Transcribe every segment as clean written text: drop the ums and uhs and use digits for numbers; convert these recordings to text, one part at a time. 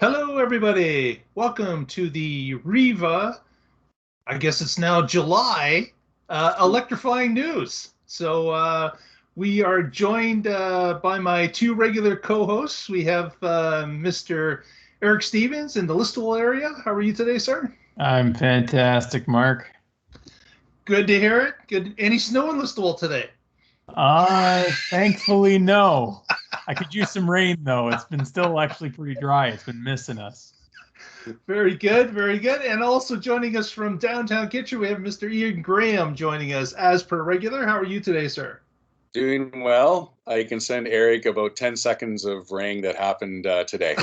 Hello, everybody. Welcome to the REVA, I guess it's now July, Electrifying News. We are joined by my two regular co-hosts. We have Mr. Eric Stevens in the Listowel area. How are you today, sir? I'm fantastic, Mark. Good to hear it. Good. Any snow in Listowel today? Thankfully, no. I could use some rain, though. It's been still actually pretty dry. It's been missing us. Very good, very good. And also joining us from downtown Kitchener, we have Mr. Ian Graham joining us as per regular. How are you today, sir? Doing well. I can send Eric about 10 seconds of rain that happened today.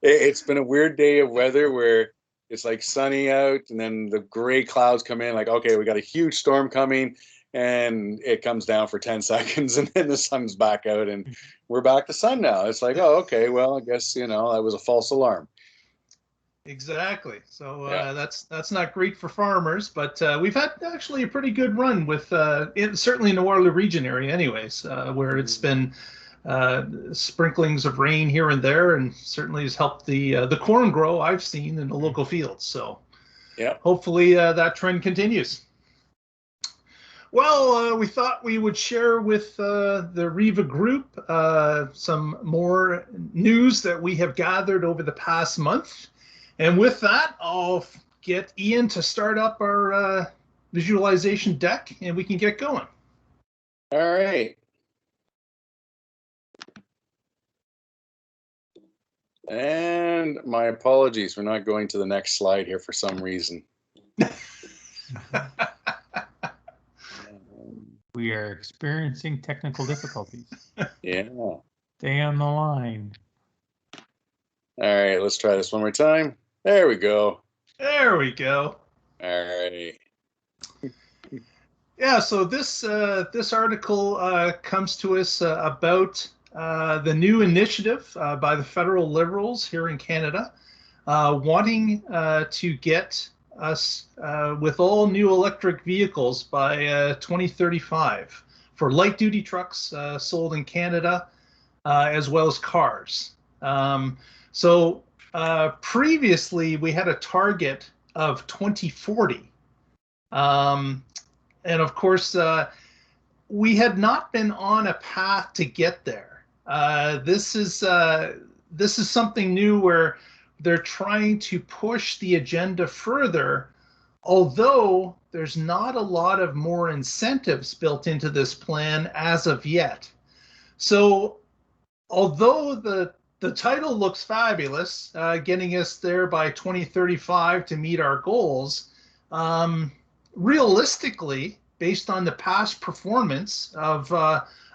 It's been a weird day of weather where it's like sunny out and then the gray clouds come in like, okay, we got a huge storm coming, and it comes down for 10 seconds and then the sun's back out and we're back to sun now. It's like, oh, okay, well, I guess, that was a false alarm. Exactly. So that's not great for farmers, but we've had actually a pretty good run with certainly in the Waterloo region area anyways, where it's been sprinklings of rain here and there, and certainly has helped the corn grow I've seen in the local fields. So hopefully that trend continues. Well, we thought we would share with the REVA group some more news that we have gathered over the past month. And with that, I'll get Ian to start up our visualization deck, and we can get going. All right. And my apologies for not going to the next slide here for some reason. We are experiencing technical difficulties. Yeah. Stay on the line. All right, let's try this one more time. There we go. There we go. All right. Yeah, so this article comes to us about the new initiative by the federal Liberals here in Canada, wanting to get us with all new electric vehicles by 2035 for light-duty trucks sold in Canada, as well as cars. Previously, we had a target of 2040. And of course, we had not been on a path to get there. This is something new where they're trying to push the agenda further, although there's not a lot of more incentives built into this plan as of yet. So although the title looks fabulous, getting us there by 2035 to meet our goals, realistically, based on the past performance of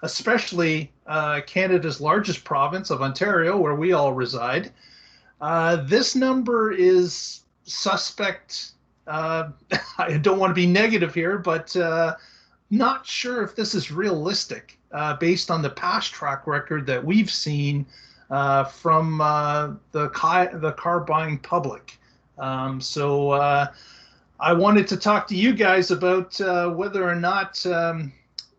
especially Canada's largest province of Ontario, where we all reside, this number is suspect. I don't want to be negative here, but not sure if this is realistic based on the past track record that we've seen from the car buying public. I wanted to talk to you guys about whether or not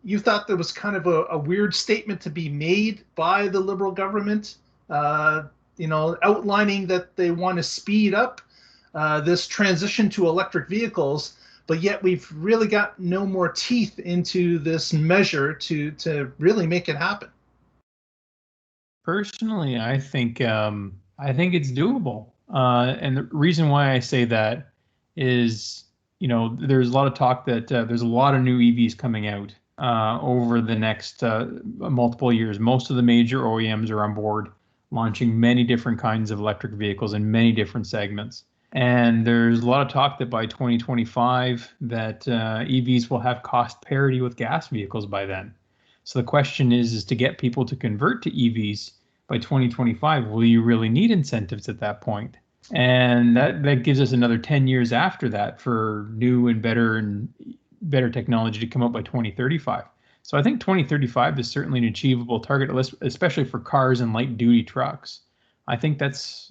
you thought there was kind of a weird statement to be made by the Liberal government, outlining that they want to speed up this transition to electric vehicles, but yet we've really got no more teeth into this measure to really make it happen. Personally, I think it's doable, and the reason why I say that is, there's a lot of talk that there's a lot of new EVs coming out over the next multiple years. Most of the major OEMs are on board, launching many different kinds of electric vehicles in many different segments. And there's a lot of talk that by 2025 that EVs will have cost parity with gas vehicles by then. So the question is to get people to convert to EVs by 2025, will you really need incentives at that point? And that gives us another 10 years after that for new and better technology to come out by 2035. So I think 2035 is certainly an achievable target, especially for cars and light duty trucks. I think that's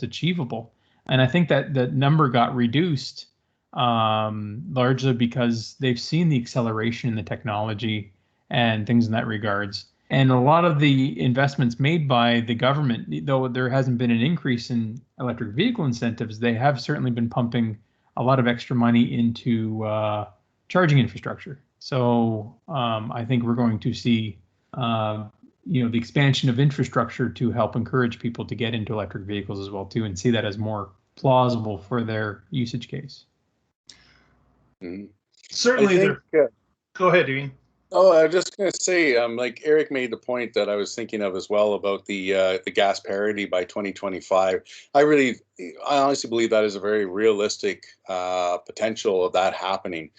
achievable. And I think that the number got reduced largely because they've seen the acceleration in the technology and things in that regards. And a lot of the investments made by the government, though there hasn't been an increase in electric vehicle incentives, they have certainly been pumping a lot of extra money into charging infrastructure. So I think we're going to see, the expansion of infrastructure to help encourage people to get into electric vehicles as well too, and see that as more plausible for their usage case. Mm-hmm. Certainly, go ahead, Ian. Oh, I was just going to say, like Eric made the point that I was thinking of as well about the gas parity by 2025. I honestly believe that is a very realistic potential of that happening.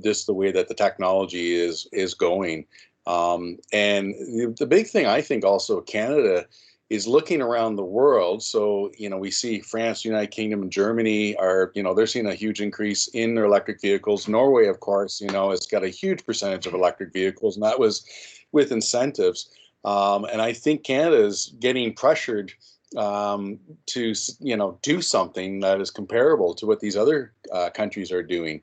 Just the way that the technology is going. And the big thing, I think, also Canada is looking around the world. So, we see France, United Kingdom, and Germany are, they're seeing a huge increase in their electric vehicles. Norway, of course, has got a huge percentage of electric vehicles, and that was with incentives. And I think Canada is getting pressured to, do something that is comparable to what these other countries are doing.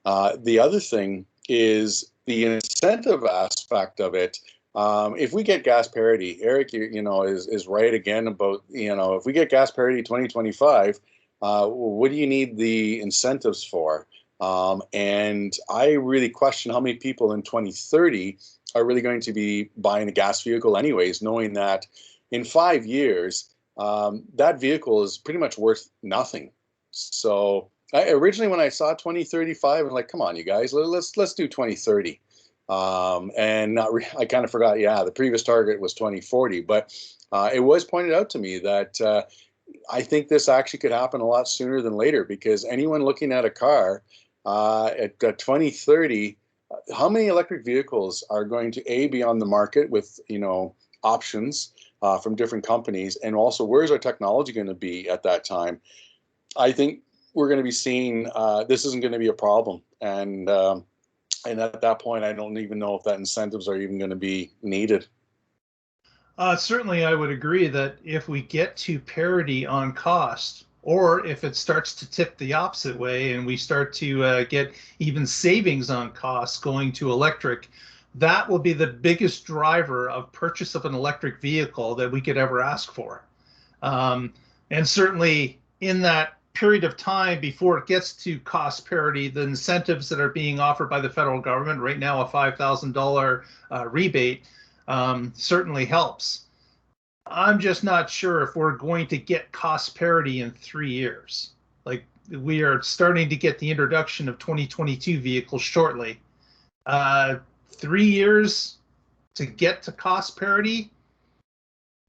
The other thing is the incentive aspect of it. If we get gas parity, Eric, is right again about, if we get gas parity 2025, what do you need the incentives for? And I really question how many people in 2030 are really going to be buying a gas vehicle anyways, knowing that in 5 years, that vehicle is pretty much worth nothing. So originally when I saw 2035, I was like, come on, you guys, let's do 2030. And I kind of forgot, the previous target was 2040, but it was pointed out to me that I think this actually could happen a lot sooner than later, because anyone looking at a car at 2030, how many electric vehicles are going to be on the market with, options from different companies, and also where's our technology going to be at that time? I think we're going to be seeing this isn't going to be a problem, and at that point, I don't even know if that incentives are even going to be needed. Certainly, I would agree that if we get to parity on cost, or if it starts to tip the opposite way and we start to get even savings on costs going to electric, that will be the biggest driver of purchase of an electric vehicle that we could ever ask for. And certainly in that period of time before it gets to cost parity, the incentives that are being offered by the federal government right now, a $5,000 rebate, certainly helps. I'm just not sure if we're going to get cost parity in 3 years. Like, we are starting to get the introduction of 2022 vehicles shortly. 3 years to get to cost parity,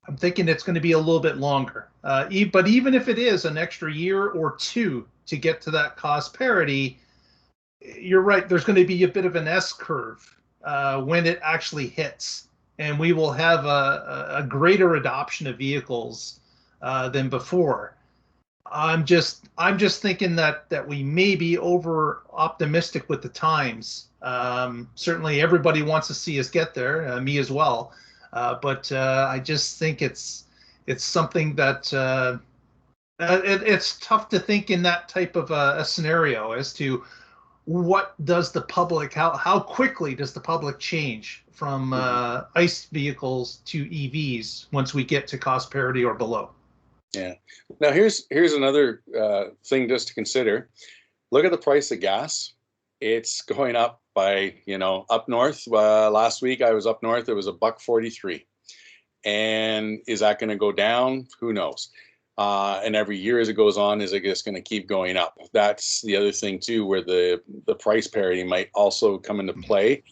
I'm thinking it's going to be a little bit longer. But even if it is an extra year or two to get to that cost parity, you're right, there's going to be a bit of an S curve when it actually hits. And we will have a greater adoption of vehicles than before. I'm just thinking that we may be over optimistic with the times. Certainly everybody wants to see us get there, me as well. But I just think it's something that it's tough to think in that type of a scenario as to what does the public, how quickly does the public change from ICE vehicles to EVs once we get to cost parity or below. Yeah. Now here's another thing just to consider. Look at the price of gas. It's going up by, up north. Last week I was up north. It was $1.43. And is that going to go down? Who knows? And every year as it goes on, is it just going to keep going up? That's the other thing too, where the price parity might also come into play.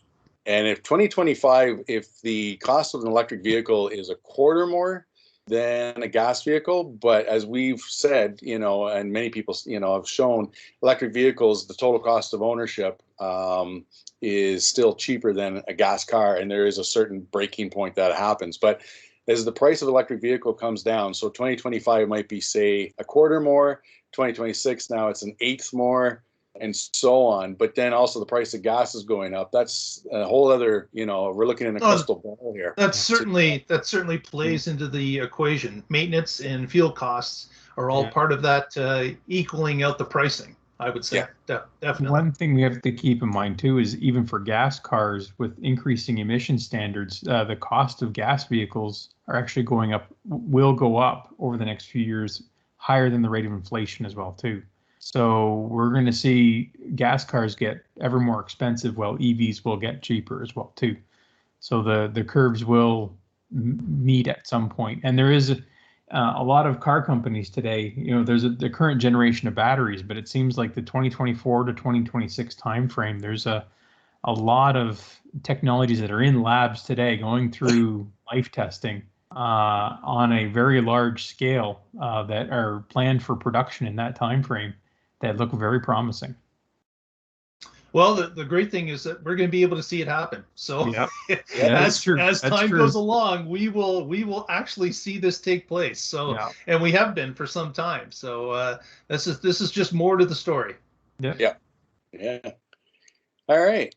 And if 2025, if the cost of an electric vehicle is a quarter more than a gas vehicle, but as we've said, and many people, have shown, electric vehicles, the total cost of ownership is still cheaper than a gas car, and there is a certain breaking point that happens. But as the price of electric vehicle comes down, so 2025 might be, say, a quarter more, 2026 now it's an eighth more, and so on. But then also the price of gas is going up. That's a whole other, we're looking in a crystal ball here. That certainly plays into the equation. Maintenance and fuel costs are all part of that equaling out the pricing. I would say. Definitely. One thing we have to keep in mind too is even for gas cars with increasing emission standards, the cost of gas vehicles are actually will go up over the next few years, higher than the rate of inflation as well too. So we're going to see gas cars get ever more expensive while EVs will get cheaper as well too. So the curves will meet at some point. And there is a lot of car companies today, there's the current generation of batteries, but it seems like the 2024 to 2026 timeframe, there's a lot of technologies that are in labs today going through life testing on a very large scale that are planned for production in that timeframe that look very promising. Well, the great thing is that we're going to be able to see it happen. So as time goes along, we will actually see this take place. So and we have been for some time. So this is just more to the story. Yeah. All right.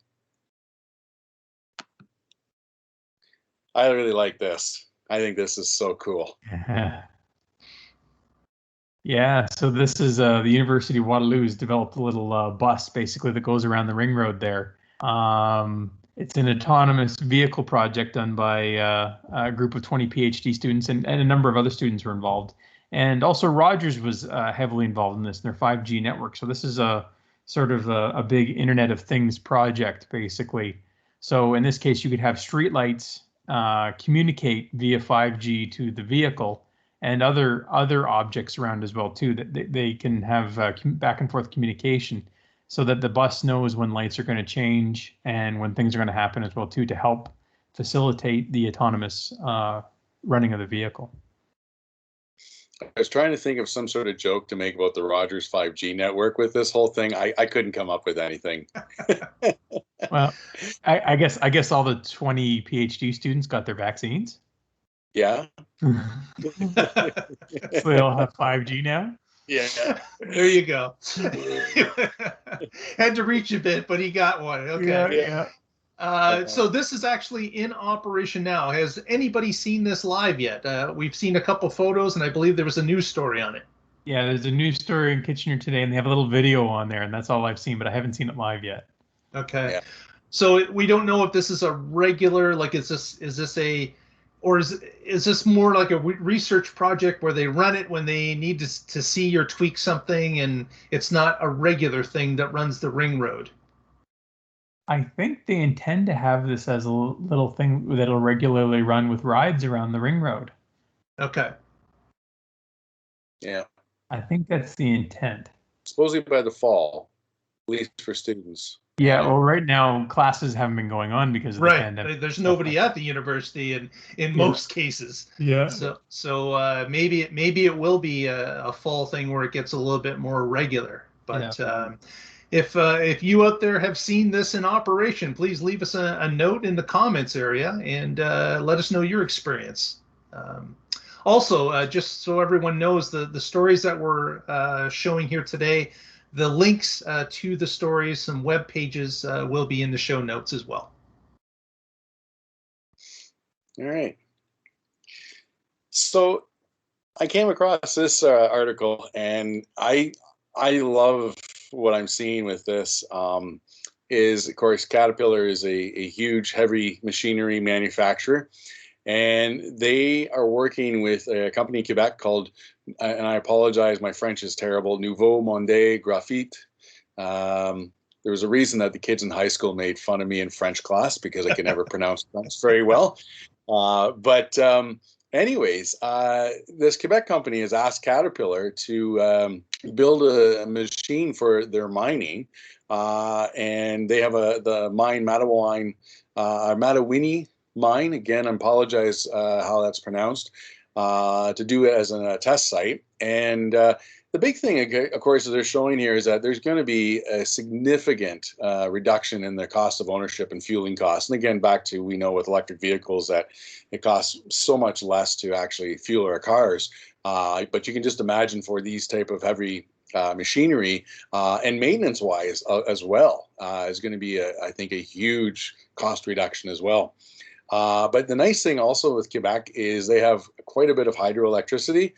I really like this. I think this is so cool. Yeah, so this is the University of Waterloo's developed a little bus basically that goes around the ring road there. It's an autonomous vehicle project done by a group of 20 PhD students, and a number of other students were involved. And also Rogers was heavily involved in this, in their 5G network. So this is a sort of a big Internet of Things project, basically. So in this case, you could have streetlights communicate via 5G to the vehicle, and other objects around as well too, that they can have back and forth communication, so that the bus knows when lights are going to change and when things are going to happen as well too, to help facilitate the autonomous running of the vehicle. I was trying to think of some sort of joke to make about the Rogers 5G network with this whole thing. I couldn't come up with anything. Well, I guess all the 20 PhD students got their vaccines. Yeah. So they all have 5G now? Yeah. There you go. Had to reach a bit, but he got one. Okay. Yeah. So this is actually in operation now. Has anybody seen this live yet? We've seen a couple photos, and I believe there was a news story on it. Yeah, there's a news story in Kitchener today, and they have a little video on there, and that's all I've seen, but I haven't seen it live yet. Okay. Yeah. So we don't know if this is a regular, like, is this a, or is this more like a research project where they run it when they need to see or tweak something, and it's not a regular thing that runs the ring road? I think they intend to have this as a little thing that'll regularly run with rides around the ring road. Okay. Yeah. I think that's the intent. Supposedly by the fall, at least for students. Yeah, well, right now classes haven't been going on because of the pandemic. There's nobody at the university in most cases. Yeah. So maybe it will be a fall thing where it gets a little bit more regular. But if you out there have seen this in operation, please leave us a note in the comments area and let us know your experience. Also, just so everyone knows, the stories that we're showing here today, the links to the stories, some web pages will be in the show notes as well. All right. So I came across this article, and I love what I'm seeing with this. Is, of course, Caterpillar is a huge heavy machinery manufacturer, and they are working with a company in Quebec called, and I apologize, my French is terrible, Nouveau, Monde, Graphite. There was a reason that the kids in high school made fun of me in French class because I could never pronounce French very well. Anyways, this Quebec company has asked Caterpillar to build a machine for their mining, and they have the mine Matawini mine. Again, I apologize how that's pronounced, to do it as a test site. And the big thing, of course, that they're showing here is that there's going to be a significant reduction in the cost of ownership and fueling costs. And again, back to, we know with electric vehicles that it costs so much less to actually fuel our cars. But you can just imagine for these type of heavy machinery and maintenance-wise as well, is going to be, I think, a huge cost reduction as well. But the nice thing also with Quebec is they have quite a bit of hydroelectricity,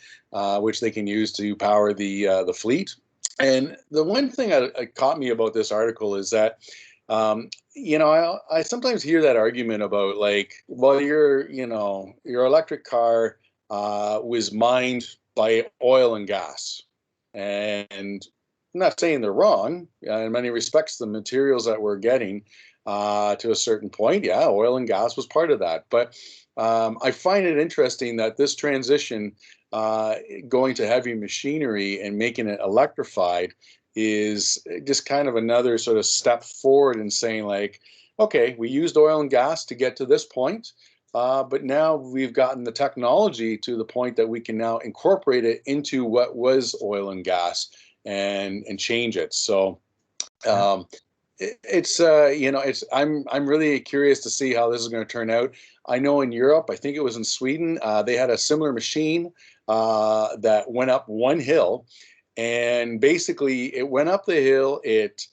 which they can use to power the fleet. And the one thing that caught me about this article is that, I sometimes hear that argument about like, well, your electric car was mined by oil and gas. And I'm not saying they're wrong. In many respects, the materials that we're getting to a certain point, yeah, oil and gas was part of that. But I find it interesting that this transition going to heavy machinery and making it electrified is just kind of another sort of step forward in saying like, okay, we used oil and gas to get to this point, but now we've gotten the technology to the point that we can now incorporate it into what was oil and gas and change it. So I'm really curious to see how this is going to turn out. I know in Europe, I think it was in Sweden, they had a similar machine that went up one hill, and basically it went up the hill, it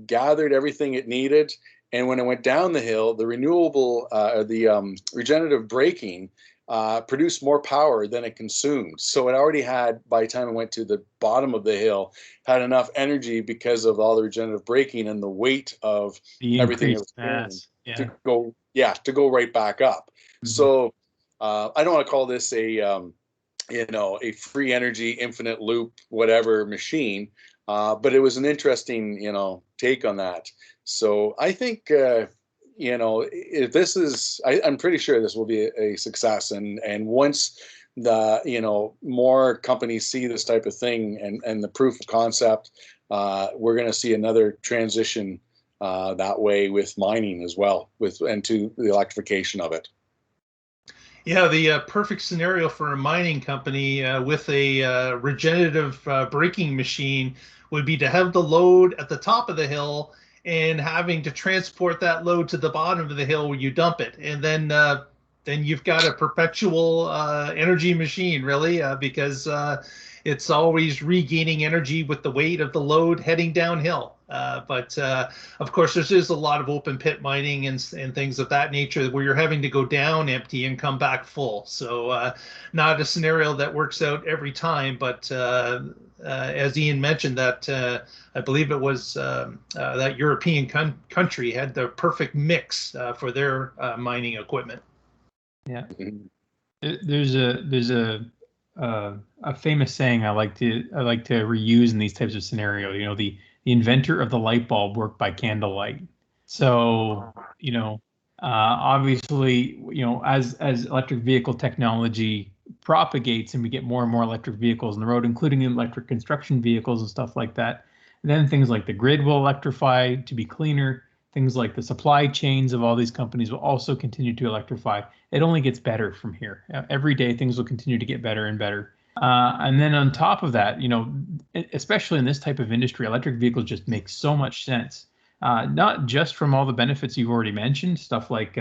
gathered everything it needed, and when it went down the hill, the regenerative braking produced more power than it consumed. So it already had, by the time it went to the bottom of the hill, had enough energy because of all the regenerative braking and the weight of everything it was carrying to go right back up. Mm-hmm. So I don't want to call this a free energy, infinite loop, whatever machine, but it was an interesting, take on that. So I think, if this is, I'm pretty sure this will be a success. And once the, more companies see this type of thing and the proof of concept, we're going to see another transition that way with mining as well, and to the electrification of it. Yeah, the perfect scenario for a mining company with a regenerative braking machine would be to have the load at the top of the hill and having to transport that load to the bottom of the hill where you dump it. And then you've got a perpetual energy machine, really, because it's always regaining energy with the weight of the load heading downhill. But of course, there's a lot of open pit mining and things of that nature where you're having to go down empty and come back full. So not a scenario that works out every time. But as Ian mentioned, that I believe it was that European country had the perfect mix for their mining equipment. Yeah, there's a famous saying I like to reuse in these types of scenarios. The inventor of the light bulb worked by candlelight. So obviously, as electric vehicle technology propagates and we get more and more electric vehicles on the road, including electric construction vehicles and stuff like that, then things like the grid will electrify to be cleaner. Things like the supply chains of all these companies will also continue to electrify. It only gets better from here. Every day, things will continue to get better and better. And then on top of that, especially in this type of industry, electric vehicles just make so much sense. Not just from all the benefits you've already mentioned, stuff like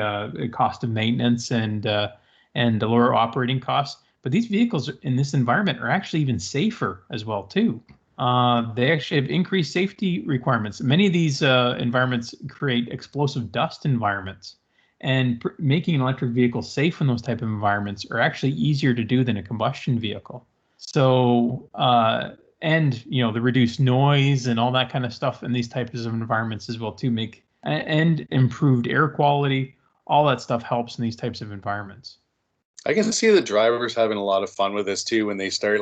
cost of maintenance and the lower operating costs, but these vehicles in this environment are actually even safer as well too. They actually have increased safety requirements. Many of these environments create explosive dust environments, and making an electric vehicle safe in those type of environments are actually easier to do than a combustion vehicle. So, and the reduced noise and all that kind of stuff in these types of environments as well too, and improved air quality. All that stuff helps in these types of environments. I can see the drivers having a lot of fun with this too when they start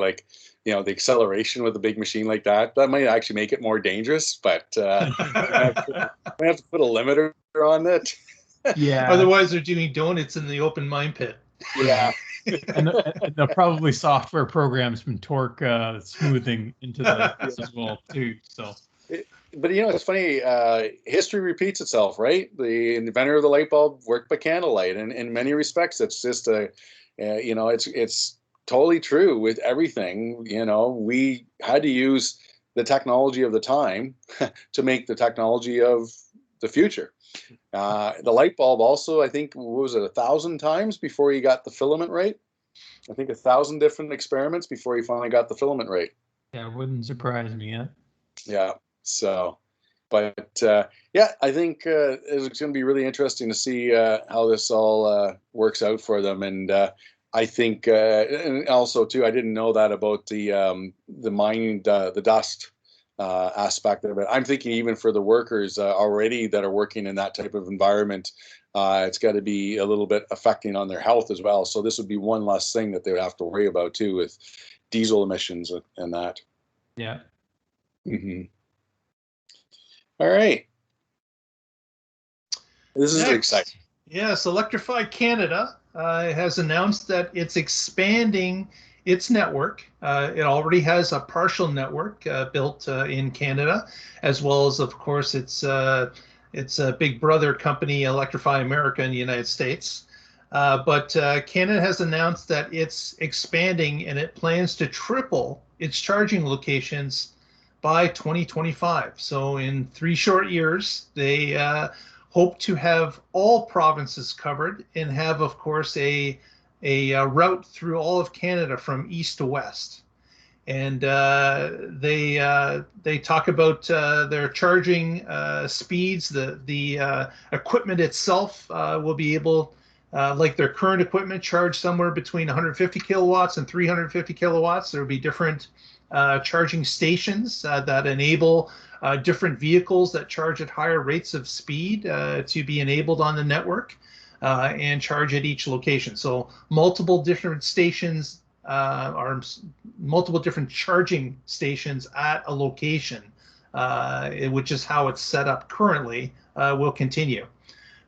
the acceleration with a big machine like that. That might actually make it more dangerous, but I have to put a limiter on it. Yeah. Otherwise, they're doing donuts in the open mine pit. Yeah. and they'll probably software programs from torque smoothing into this as well too. So. But it's funny. History repeats itself, right? The inventor of the light bulb worked by candlelight, and in many respects, it's just it's totally true with everything. We had to use the technology of the time to make the technology of the future. The light bulb also, I think, what was it, 1,000 times before he got the filament right? I think 1,000 different experiments before he finally got the filament right. Yeah, it wouldn't surprise me. Yeah. So, but I think it's going to be really interesting to see how this all works out for them. And I think, and also too, I didn't know that about the mining, the dust aspect of it. I'm thinking even for the workers already that are working in that type of environment, it's got to be a little bit affecting on their health as well. So this would be one less thing that they would have to worry about too, with diesel emissions and that. Yeah. All right. This is Next, exciting. yes, Electrify Canada has announced that it's expanding its network. It already has a partial network built in Canada, as well as, of course, its a big brother company, Electrify America, in the United States. But Canada has announced that it's expanding, and it plans to triple its charging locations by 2025. So in 3 short years, they hope to have all provinces covered and have, of course, a route through all of Canada from east to west. And they talk about their charging speeds. The equipment itself will be able, like their current equipment, charge somewhere between 150 kilowatts and 350 kilowatts. There will be different charging stations that enable different vehicles that charge at higher rates of speed to be enabled on the network and charge at each location. So multiple different stations or multiple different charging stations at a location, which is how it's set up currently, will continue.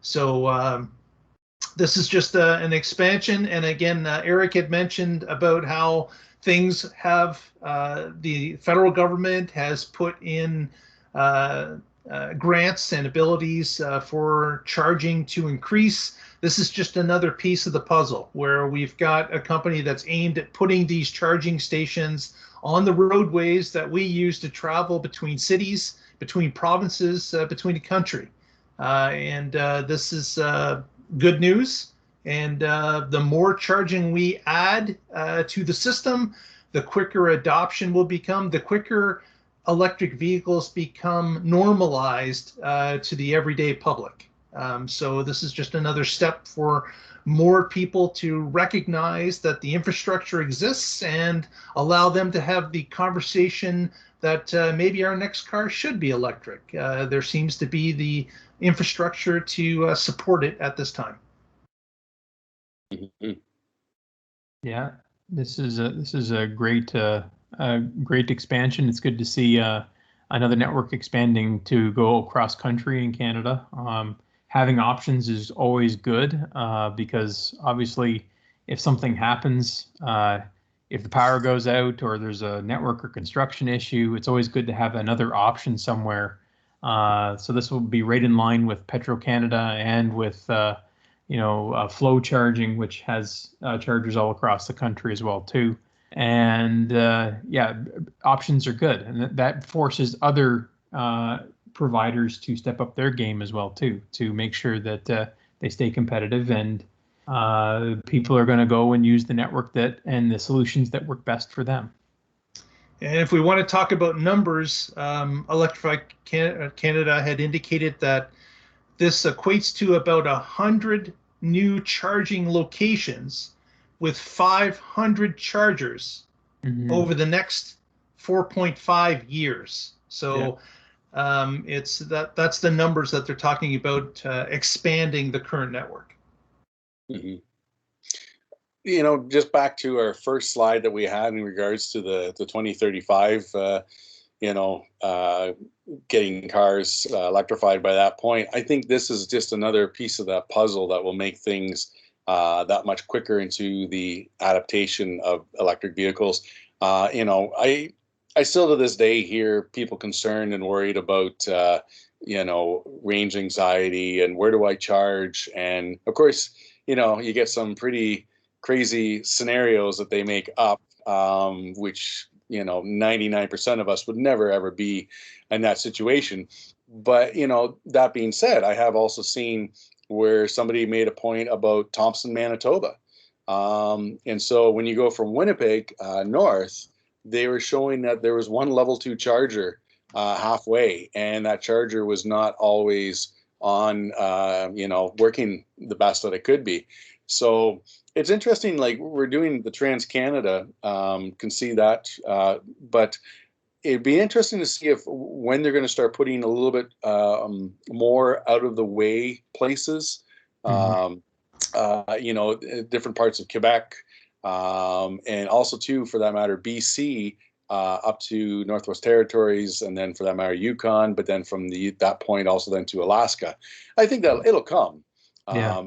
So this is just an expansion. And again, Eric had mentioned about how things have, the federal government has put in grants and abilities for charging to increase. This is just another piece of the puzzle where we've got a company that's aimed at putting these charging stations on the roadways that we use to travel between cities, between provinces, between the country. And this is good news. And the more charging we add to the system, the quicker adoption will become, the quicker electric vehicles become normalized to the everyday public. So this is just another step for more people to recognize that the infrastructure exists and allow them to have the conversation that maybe our next car should be electric. There seems to be the infrastructure to support it at this time. Yeah, this is a great expansion. It's good to see another network expanding to go across country in Canada. Having options is always good because obviously if something happens, if the power goes out or there's a network or construction issue, it's always good to have another option somewhere. So this will be right in line with Petro-Canada and with Flow Charging, which has chargers all across the country as well too. And yeah, options are good, and that forces other providers to step up their game as well too, to make sure that they stay competitive, and people are going to go and use the network and the solutions that work best for them. And if we want to talk about numbers, Electrify Canada had indicated that this equates to about 100 new charging locations with 500 chargers over the next 4.5 years. So that's the numbers that they're talking about, expanding the current network. Just back to our first slide that we had in regards to the 2035, getting cars electrified by that point. I think this is just another piece of that puzzle that will make things that much quicker into the adaptation of electric vehicles. I still to this day hear people concerned and worried about range anxiety and where do I charge, and of course you get some pretty crazy scenarios that they make up, which 99% of us would never ever be in that situation. But that being said, I have also seen where somebody made a point about Thompson, Manitoba. And so when you go from Winnipeg north, they were showing that there was one level 2 charger halfway, and that charger was not always on, working the best that it could be. So it's interesting, like we're doing the Trans-Canada, can see that, but it'd be interesting to see if when they're going to start putting a little bit more out of the way places, you know, different parts of Quebec, and also too, for that matter, BC, up to Northwest Territories, and then for that matter, Yukon, but then from that point also then to Alaska. I think that it'll come. Yeah.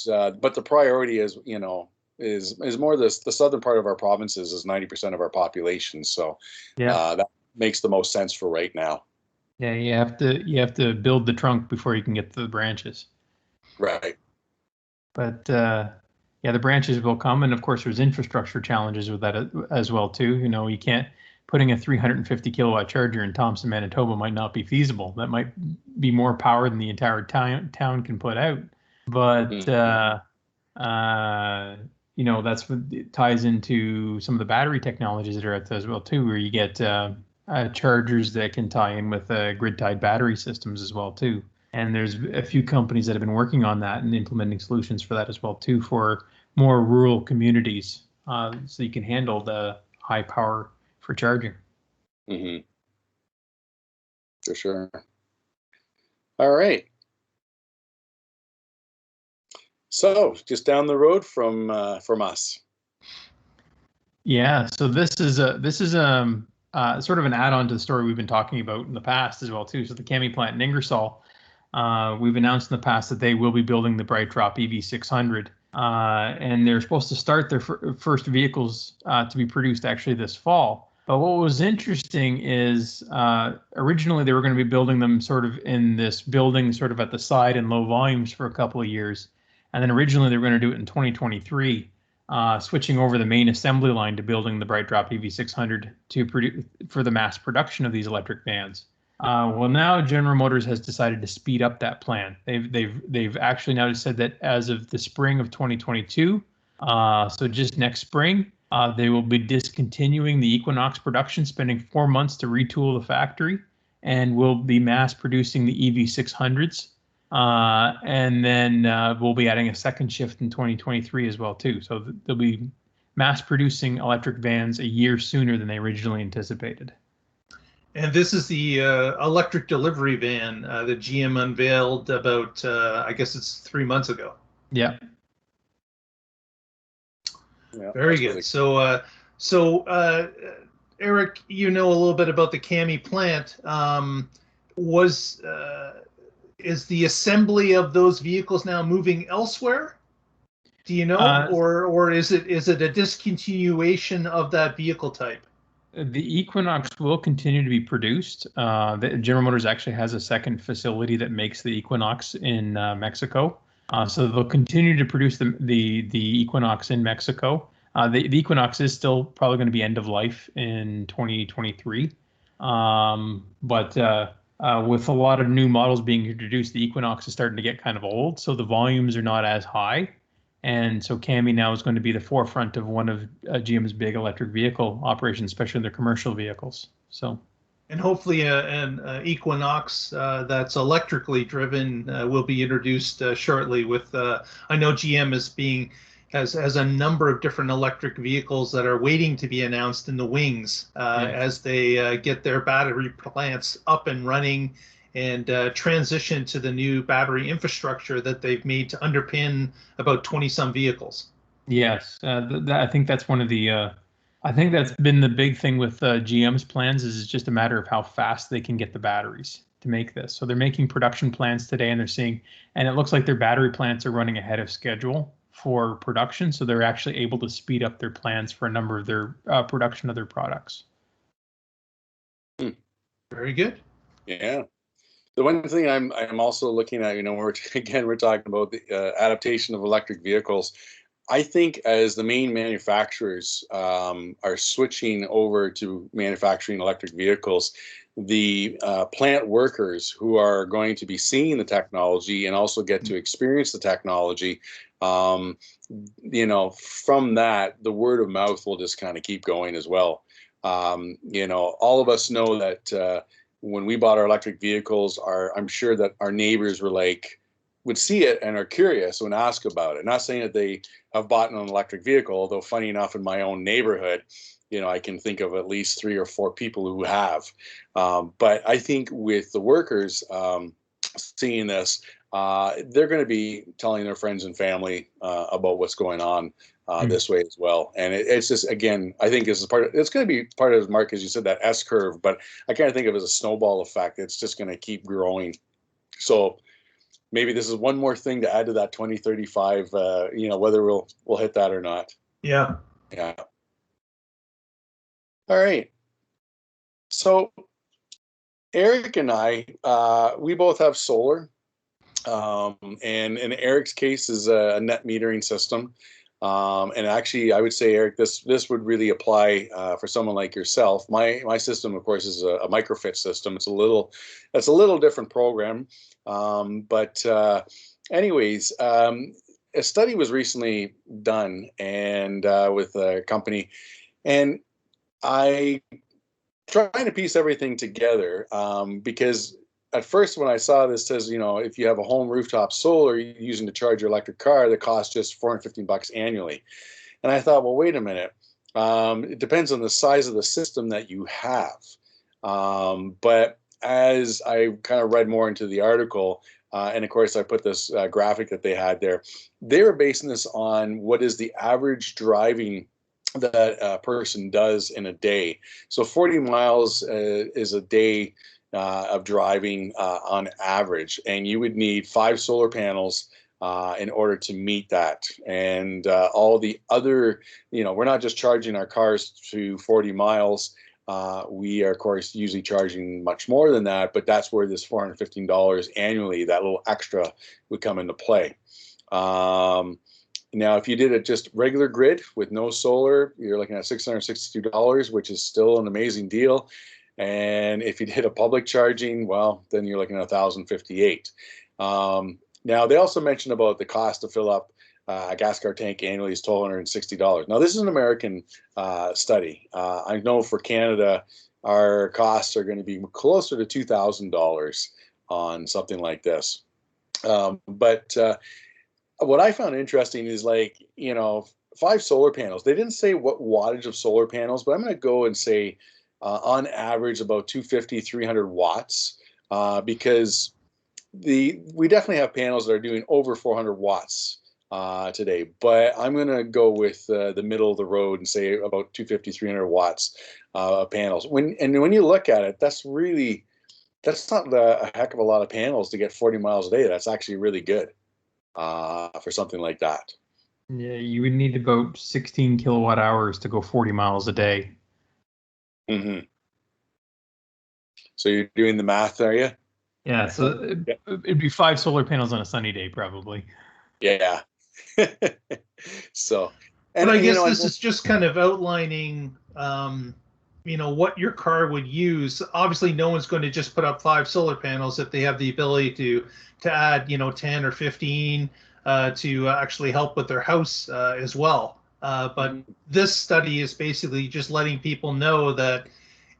But the priority is, you know, is more the southern part of our provinces is 90% of our population. So that makes the most sense for right now. Yeah, you have to build the trunk before you can get to the branches. Right. But yeah, the branches will come, and of course, there's infrastructure challenges with that as well too. You know, you can't putting a 350 kilowatt charger in Thompson, Manitoba might not be feasible. That might be more power than the entire town can put out. But you know, that's what it ties into some of the battery technologies that are out there as well too, where you get chargers that can tie in with grid-tied battery systems as well too. And there's a few companies that have been working on that and implementing solutions for that as well too, for more rural communities, so you can handle the high power for charging. For sure. All right. So just down the road from us. Yeah. So this is sort of an add-on to the story we've been talking about in the past as well too. So the CAMI plant in Ingersoll, we've announced in the past that they will be building the Brightdrop EV600, and they're supposed to start their first vehicles to be produced actually this fall. But what was interesting is originally they were going to be building them sort of in this building sort of at the side in low volumes for a couple of years. And then originally they were going to do it in 2023, switching over the main assembly line to building the Brightdrop EV600 to produce for the mass production of these electric vans. Well, now General Motors has decided to speed up that plan. They've actually now said that as of the spring of 2022, so just next spring, they will be discontinuing the Equinox production, spending 4 months to retool the factory, and will be mass producing the EV600s. And then we'll be adding a second shift in 2023 as well too. So they'll be mass producing electric vans a year sooner than they originally anticipated. And this is the electric delivery van that GM unveiled about, I guess it's 3 months ago. Yeah. Very good. Really so Eric, you know a little bit about the CAMI plant. Is the assembly of those vehicles now moving elsewhere? Do you know, or is it a discontinuation of that vehicle type? The Equinox will continue to be produced. General Motors actually has a second facility that makes the Equinox in Mexico. So they'll continue to produce the Equinox in Mexico. The Equinox is still probably going to be end of life in 2023. But with a lot of new models being introduced, the Equinox is starting to get kind of old, so the volumes are not as high. And so CAMI now is going to be the forefront of one of GM's big electric vehicle operations, especially in their commercial vehicles. So, and hopefully an Equinox that's electrically driven will be introduced shortly. With I know GM has a number of different electric vehicles that are waiting to be announced in the wings as they get their battery plants up and running and transition to the new battery infrastructure that they've made to underpin about 20-some vehicles. Yes, I think that's one of the. I think that's been the big thing with GM's plans is it's just a matter of how fast they can get the batteries to make this. So they're making production plans today, and it looks like their battery plants are running ahead of schedule for production. So they're actually able to speed up their plans for a number of their production of their products. Very good. Yeah. The one thing I'm also looking at, you know, we're talking about the adaptation of electric vehicles. I think as the main manufacturers are switching over to manufacturing electric vehicles, the plant workers who are going to be seeing the technology and also get to experience the technology, you know, from that, the word of mouth will just kind of keep going as well. You know, all of us know that when we bought our electric vehicles, I'm sure that our neighbors were like, would see it and are curious and ask about it. Not saying that they have bought an electric vehicle, although funny enough, in my own neighborhood, I can think of at least 3 or 4 people who have. But I think with the workers seeing this, they're going to be telling their friends and family about what's going on this way as well. And it's just, again, I think this is it's going to be part of, Mark, as you said, that S curve, but I kind of think of it as a snowball effect. It's just going to keep growing. So maybe this is one more thing to add to that 2035, whether we'll hit that or not. Yeah. Yeah. All right. So Eric and I, we both have solar. And in Eric's case is a net metering system. And actually, I would say, Eric, this would really apply for someone like yourself. My system, of course, is a microfit system. It's a little different program. But anyways, a study was recently done and with a company, and I trying to piece everything together because at first when I saw this says, if you have a home rooftop solar you're using to charge your electric car, that costs just $415 annually. And I thought, well, wait a minute. It depends on the size of the system that you have. But as I kind of read more into the article, and of course I put this graphic that they had there, they were basing this on what is the average driving that a person does in a day. So 40 miles is a day of driving on average, and you would need 5 solar panels in order to meet that. And all the other, we're not just charging our cars to 40 miles. We are, of course, usually charging much more than that, but that's where this $415 annually, that little extra, would come into play. Now, if you did it just regular grid with no solar, you're looking at $662, which is still an amazing deal. And if you did a public charging, well, then you're looking at $1,058. Now, they also mentioned about the cost to fill up a gas car tank annually is $1,260. Now, this is an American study. I know for Canada, our costs are going to be closer to $2,000 on something like this. But what I found interesting is 5 solar panels. They didn't say what wattage of solar panels, but I'm going to go and say on average about 250, 300 watts because we definitely have panels that are doing over 400 watts today. But I'm going to go with the middle of the road and say about 250, 300 watts of panels. When you look at it, that's not a heck of a lot of panels to get 40 miles a day. That's actually really good. For something like that. Yeah, you would need about 16 kilowatt hours to go 40 miles a day. Mm-hmm. So you're doing the math, are you? Yeah, so it'd be 5 solar panels on a sunny day, probably. Yeah. So, and I guess this is just kind of outlining, what your car would use. Obviously, no one's going to just put up 5 solar panels if they have the ability to add, 10 or 15 to actually help with their house as well. But this study is basically just letting people know that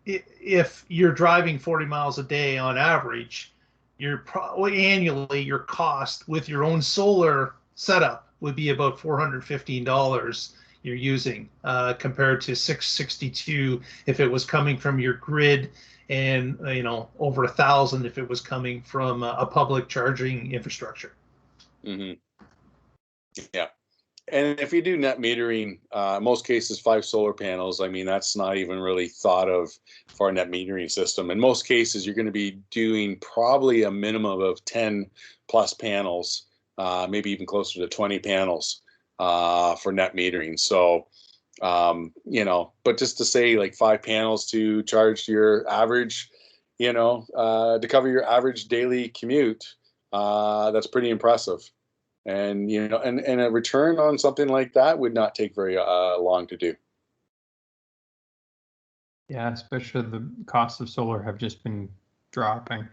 if you're driving 40 miles a day on average, you're probably annually your cost with your own solar setup would be about $415 you're using compared to $662 if it was coming from your grid, and over $1,000 if it was coming from a public charging infrastructure. Mm-hmm. Yeah, and if you do net metering, most cases 5 solar panels. I mean, that's not even really thought of for a net metering system. In most cases, you're going to be doing probably a minimum of 10 plus panels, maybe even closer to 20 panels for net metering. So. But just to say 5 panels to charge your average, to cover your average daily commute, that's pretty impressive. And, and a return on something like that would not take very long to do. Yeah, especially the costs of solar have just been dropping.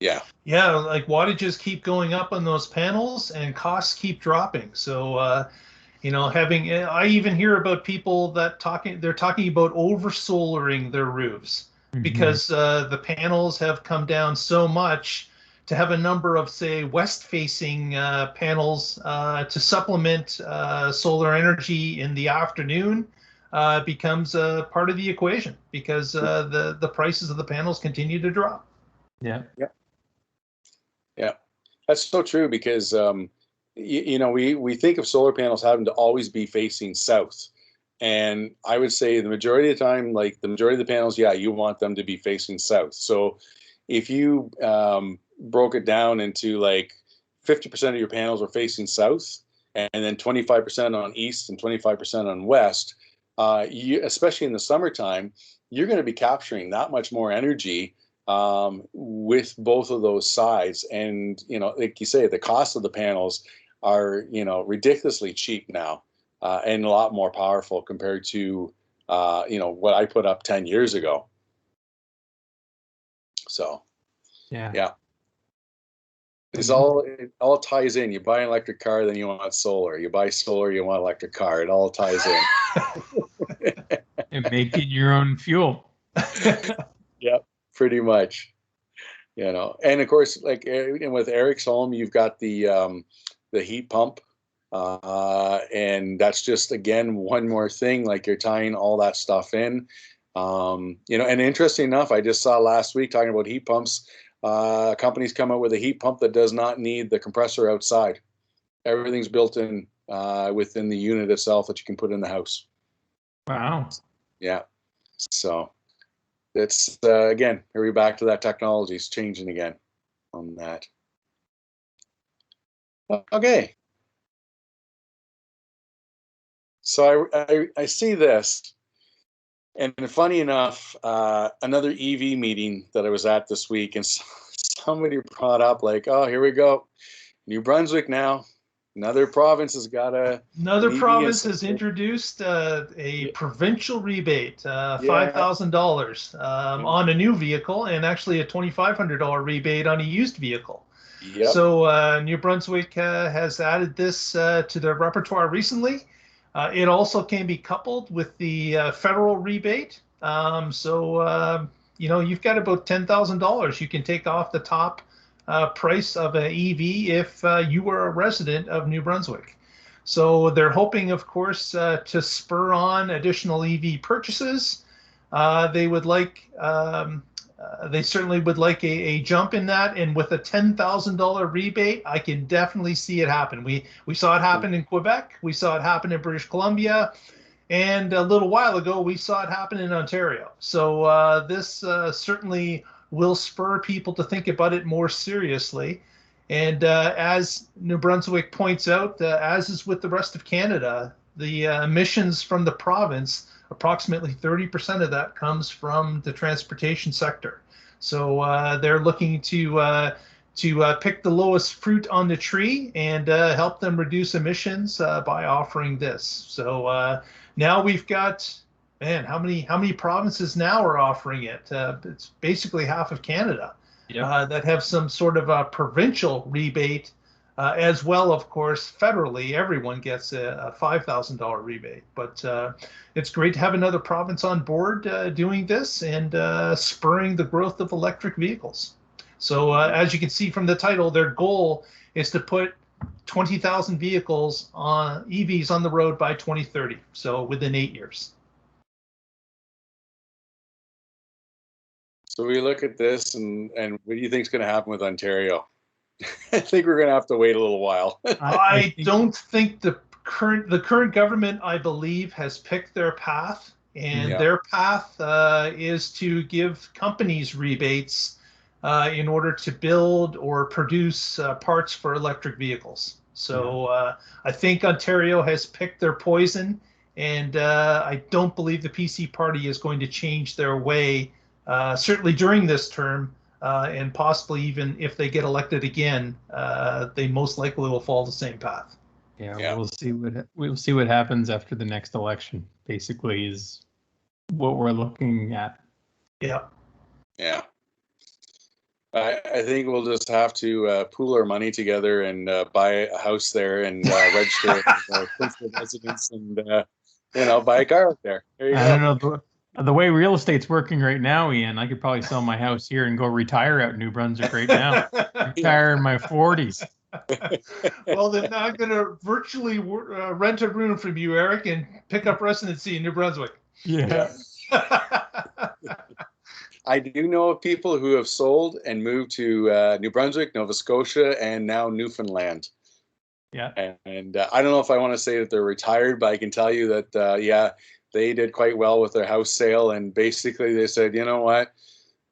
Yeah. Yeah, wattages keep going up on those panels and costs keep dropping. So, I even hear about people that they're talking about over-solaring their roofs because the panels have come down so much to have a number of, say, west-facing panels to supplement solar energy in the afternoon becomes part of the equation, because the prices of the panels continue to drop. Yeah. Yeah, that's so true, because we think of solar panels having to always be facing south. And I would say the majority of the time, like the majority of the panels, yeah, you want them to be facing south. So if you broke it down into like 50% of your panels are facing south, and then 25% on east and 25% on west, especially in the summertime, you're going to be capturing that much more energy with both of those sides. And, like you say, the cost of the panels are, ridiculously cheap now. And a lot more powerful compared to, what I put up 10 years ago. So, yeah. It all ties in. You buy an electric car, then you want solar. You buy solar, you want electric car. It all ties in. And make it your own fuel. Yep, pretty much. And of course, like with Eric's home, you've got the heat pump. And that's just, again, one more thing, like you're tying all that stuff in. And interesting enough, I just saw last week, talking about heat pumps, companies come out with a heat pump that does not need the compressor outside. Everything's built in within the unit itself that you can put in the house. Wow. Yeah. So it's, again, we're back to that technology is changing again on that. Okay. So I see this, and funny enough, another EV meeting that I was at this week, and somebody brought up like, oh, here we go, New Brunswick now, another province has got another province has introduced a provincial rebate, $5,000 on a new vehicle, and actually a $2,500 rebate on a used vehicle. Yep. So New Brunswick has added this to their repertoire recently. It also can be coupled with the federal rebate. So you've got about $10,000 you can take off the top price of an EV if you were a resident of New Brunswick. So they're hoping, of course, to spur on additional EV purchases. They certainly would like a jump in that, and with a $10,000 rebate, I can definitely see it happen. We saw it happen in Quebec, we saw it happen in British Columbia, and a little while ago we saw it happen in Ontario. So this certainly will spur people to think about it more seriously. And as New Brunswick points out, as is with the rest of Canada, the emissions from the province, approximately 30% of that comes from the transportation sector. So they're looking to pick the lowest fruit on the tree and help them reduce emissions by offering this. So now we've got, man, how many provinces now are offering it? It's basically half of Canada. Yep. That have some sort of a provincial rebate. As well, of course, federally, everyone gets a $5,000 rebate. But it's great to have another province on board doing this and spurring the growth of electric vehicles. So as you can see from the title, their goal is to put 20,000 vehicles on EVs on the road by 2030. So within 8 years. So we look at this, and what do you think is going to happen with Ontario? I think we're going to have to wait a little while. I don't think the current government, I believe, has picked their path, and their path is to give companies rebates in order to build or produce parts for electric vehicles. So I think Ontario has picked their poison, and I don't believe the PC party is going to change their way, certainly during this term. And possibly even if they get elected again, they most likely will follow the same path. Yeah, we'll see what happens after the next election. Basically, is what we're looking at. Yeah. I think we'll just have to pool our money together and buy a house there and register as principal residence and buy a car out there. There you go. I don't know. The way real estate's working right now, Ian, I could probably sell my house here and go retire out in New Brunswick right now. Retire in my 40s. Well, then I'm going to virtually rent a room from you, Eric, and pick up residency in New Brunswick. Yeah. I do know of people who have sold and moved to New Brunswick, Nova Scotia, and now Newfoundland. Yeah. And I don't know if I want to say that they're retired, but I can tell you that, yeah, they did quite well with their house sale. And basically they said, you know what,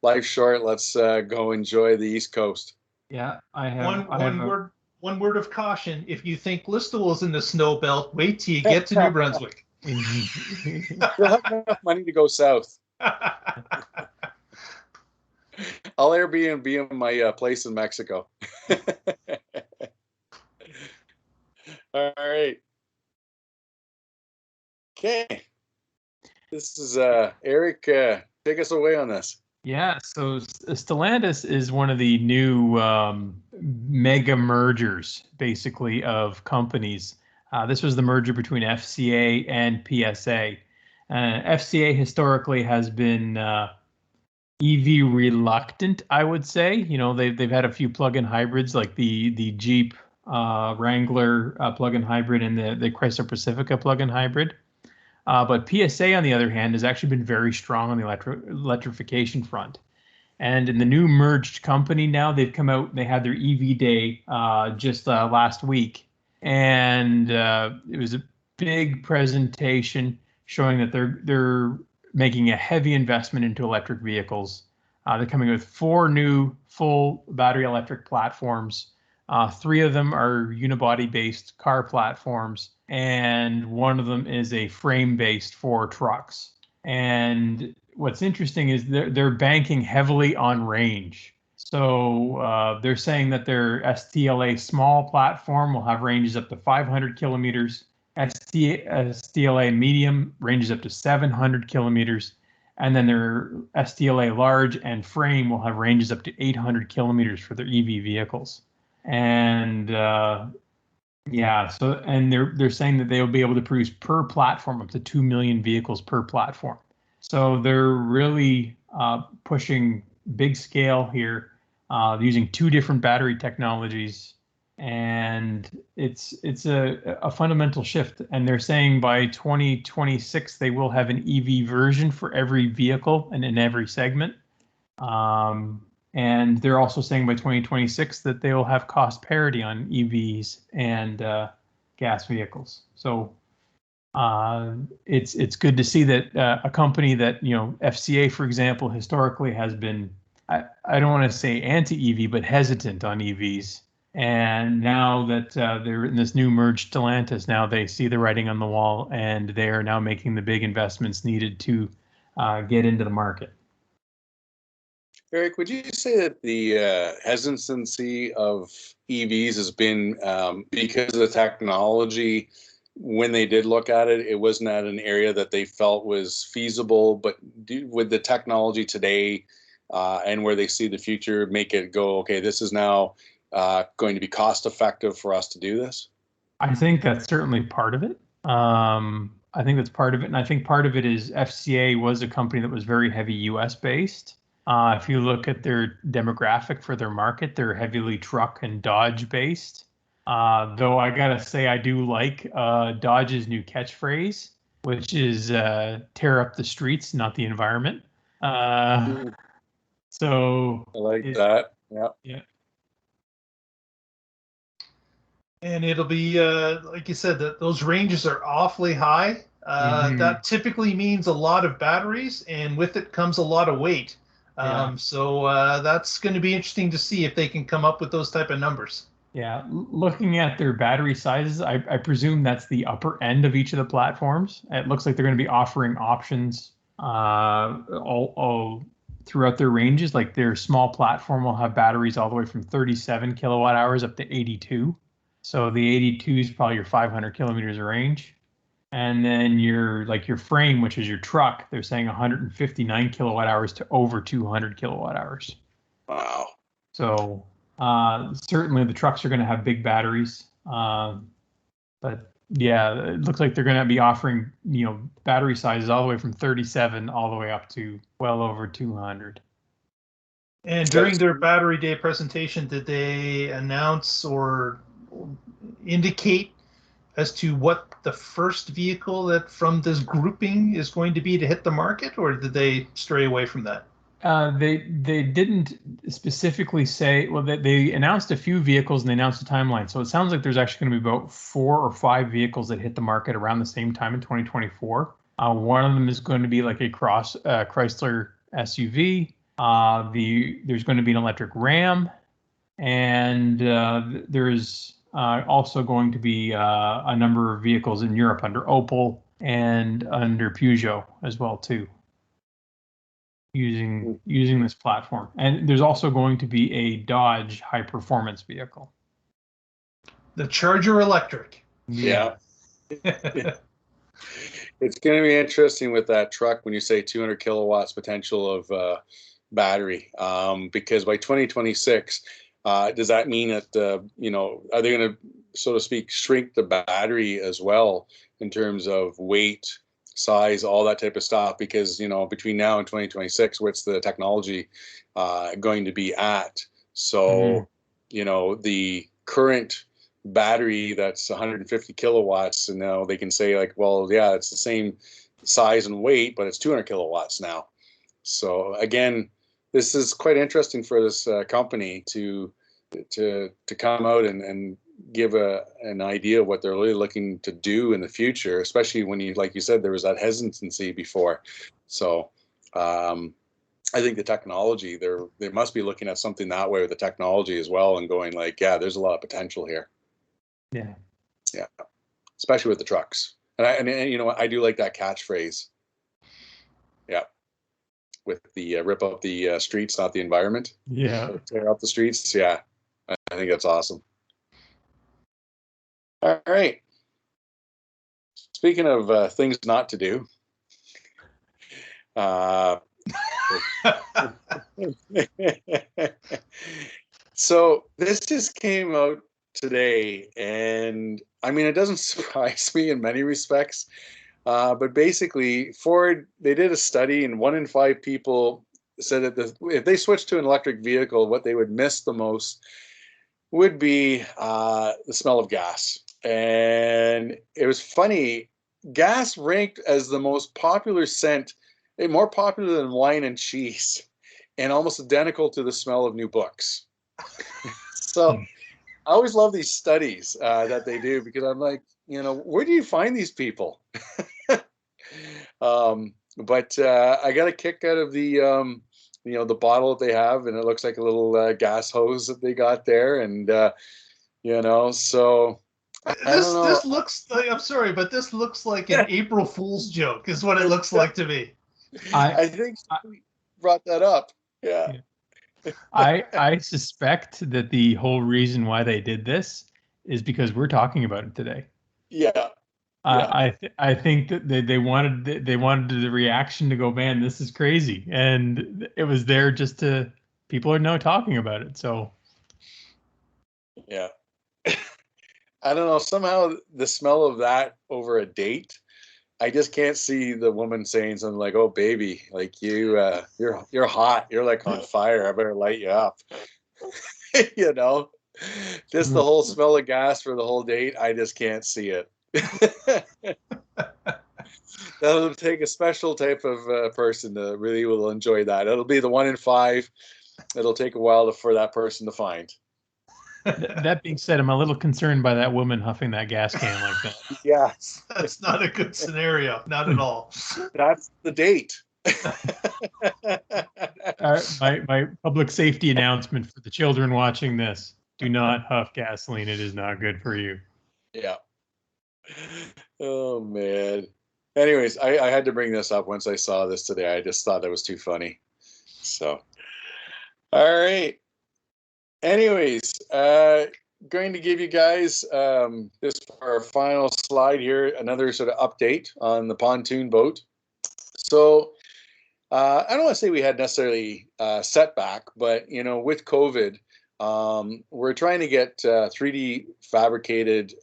life's short. Let's go enjoy the East Coast. Yeah. One word of caution. If you think Listowel's in the snow belt, wait till you get to New Brunswick. You'll have enough money to go south. I'll Airbnb in my place in Mexico. All right. Okay. This is Eric. Take us away on this. Yeah. So Stellantis is one of the new mega mergers, basically, of companies. This was the merger between FCA and PSA. FCA historically has been EV reluctant, I would say. You know, they've had a few plug-in hybrids like the Jeep Wrangler plug-in hybrid and the Chrysler Pacifica plug-in hybrid. But PSA, on the other hand, has actually been very strong on the electrification front. And in the new merged company now, they've come out, they had their EV day just last week. And it was a big presentation showing that they're making a heavy investment into electric vehicles. They're coming with 4 new full battery electric platforms. 3 of them are unibody-based car platforms, and 1 of them is a frame-based for trucks. And what's interesting is they're banking heavily on range. So they're saying that their STLA small platform will have ranges up to 500 kilometers. STLA medium ranges up to 700 kilometers. And then their STLA large and frame will have ranges up to 800 kilometers for their EV vehicles. And yeah, so and they're saying that they will be able to produce per platform up to 2 million vehicles per platform. So they're really pushing big scale here, using 2 different battery technologies, and it's a fundamental shift. And they're saying by 2026 they will have an EV version for every vehicle and in every segment. And they're also saying by 2026 that they will have cost parity on EVs and gas vehicles. So it's good to see that a company that, you know, FCA, for example, historically has been, I don't want to say anti-EV, but hesitant on EVs. And now that they're in this new merged Stellantis, now they see the writing on the wall, and they are now making the big investments needed to get into the market. Eric, would you say that the hesitancy of EVs has been because of the technology? When they did look at it, it wasn't at an area that they felt was feasible, but with the technology today and where they see the future, make it go, okay, this is now going to be cost effective for us to do this? I think that's certainly part of it. I think that's part of it. And I think part of it is FCA was a company that was very heavy US based. If you look at their demographic for their market, they're heavily truck and Dodge based. Though I gotta say, I do like Dodge's new catchphrase, which is tear up the streets, not the environment. So I like that. Yeah. Yeah. And it'll be, like you said, that those ranges are awfully high. That typically means a lot of batteries, and with it comes a lot of weight. So that's going to be interesting to see if they can come up with those type of numbers. Yeah, looking at their battery sizes, I presume that's the upper end of each of the platforms. It looks like they're going to be offering options all throughout their ranges. Like their small platform will have batteries all the way from 37 kilowatt hours up to 82. So the 82 is probably your 500 kilometers of range. And then your frame, which is your truck, they're saying 159 kilowatt hours to over 200 kilowatt hours. Wow. So certainly the trucks are going to have big batteries, but Yeah, it looks like they're going to be offering, battery sizes all the way from 37 all the way up to well over 200. And during their Battery Day presentation, did they announce or indicate as to what the first vehicle that from this grouping is going to be to hit the market, or did they stray away from that? They didn't specifically say. Well, they announced a few vehicles and they announced a timeline. So it sounds like there's actually going to be about 4 or 5 vehicles that hit the market around the same time in 2024. One of them is going to be like a Chrysler SUV. There's going to be an electric Ram, and there's also going to be a number of vehicles in Europe under Opel and under Peugeot as well too, using this platform. And there's also going to be a Dodge high performance vehicle. The Charger Electric. Yeah. It's going to be interesting with that truck when you say 200 kilowatts potential of battery, because by 2026, does that mean that are they going to, so to speak, shrink the battery as well in terms of weight, size, all that type of stuff? Because between now and 2026, what's the technology going to be at? So the current battery that's 150 kilowatts, and now they can say like, well, yeah, it's the same size and weight, but it's 200 kilowatts now. So again, this is quite interesting for this company to come out and give an idea of what they're really looking to do in the future, especially when like you said, there was that hesitancy before. So I think the technology, they must be looking at something that way with the technology as well, and going like, yeah, there's a lot of potential here. Yeah. Especially with the trucks. And you know what, I do like that catchphrase. Yeah. With the rip up the streets, not the environment. Yeah. Tear up the streets. Yeah. I think that's awesome. All right. Speaking of things not to do. So this just came out today, and I mean, it doesn't surprise me in many respects, but basically Ford, they did a study, and 1 in 5 people said that if they switched to an electric vehicle, what they would miss the most would be the smell of gas. And it was funny, gas ranked as the most popular scent, more popular than wine and cheese, and almost identical to the smell of new books. So I always love these studies that they do, because I'm like, where do you find these people? But I got a kick out of the the bottle that they have, and it looks like a little gas hose that they got there, and so I don't know. This looks like, I'm sorry, but this looks like an April Fool's joke is what it looks like to me. I think we brought that up. Yeah. I suspect that the whole reason why they did this is because we're talking about it today. Yeah. I think that they wanted the reaction to go, man, this is crazy, and it was there just to people are now talking about it. So yeah, I don't know. Somehow the smell of that over a date, I just can't see the woman saying something like, "Oh, baby, like you're hot. You're like on fire. I better light you up." Just the whole smell of gas for the whole date. I just can't see it. That'll take a special type of person to really will enjoy that. It'll be the 1 in 5. It'll take a while for that person to find. That being said, I'm a little concerned by that woman huffing that gas can like that. Yeah, that's not a good scenario. Not at all. That's the date. My public safety announcement for the children watching this: do not huff gasoline. It is not good for you. Yeah. Oh man. Anyways, I had to bring this up once I saw this today. I just thought it was too funny. So, all right. Anyways, going to give you guys this for our final slide here, another sort of update on the pontoon boat. So, I don't want to say we had necessarily setback, but with COVID, we're trying to get 3D fabricated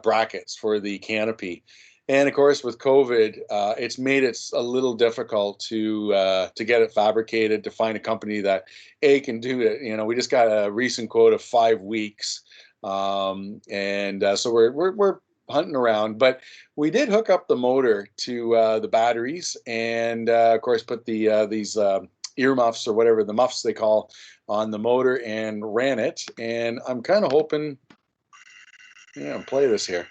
brackets for the canopy. And of course, with COVID, it's made it a little difficult to get it fabricated, to find a company that can do it. You know, we just got a recent quote of 5 weeks, so we're hunting around. But we did hook up the motor to the batteries, and of course put these earmuffs or whatever the muffs they call on the motor, and ran it. And I'm kind of hoping, play this here.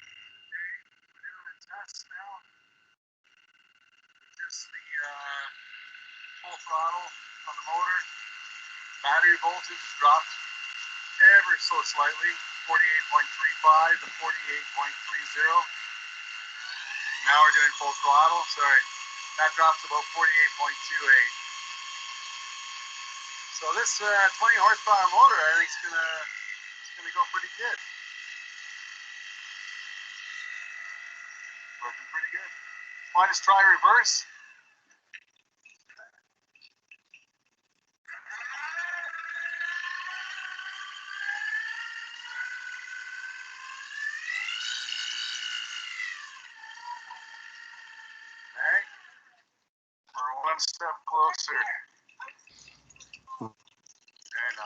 Throttle on the motor. Battery voltage dropped ever so slightly, 48.35 to 48.30. Now we're doing full throttle. Sorry, that drops about 48.28. So this 20 horsepower motor, I think, is gonna go pretty good. Working pretty good. Might just try reverse. We're one step closer. And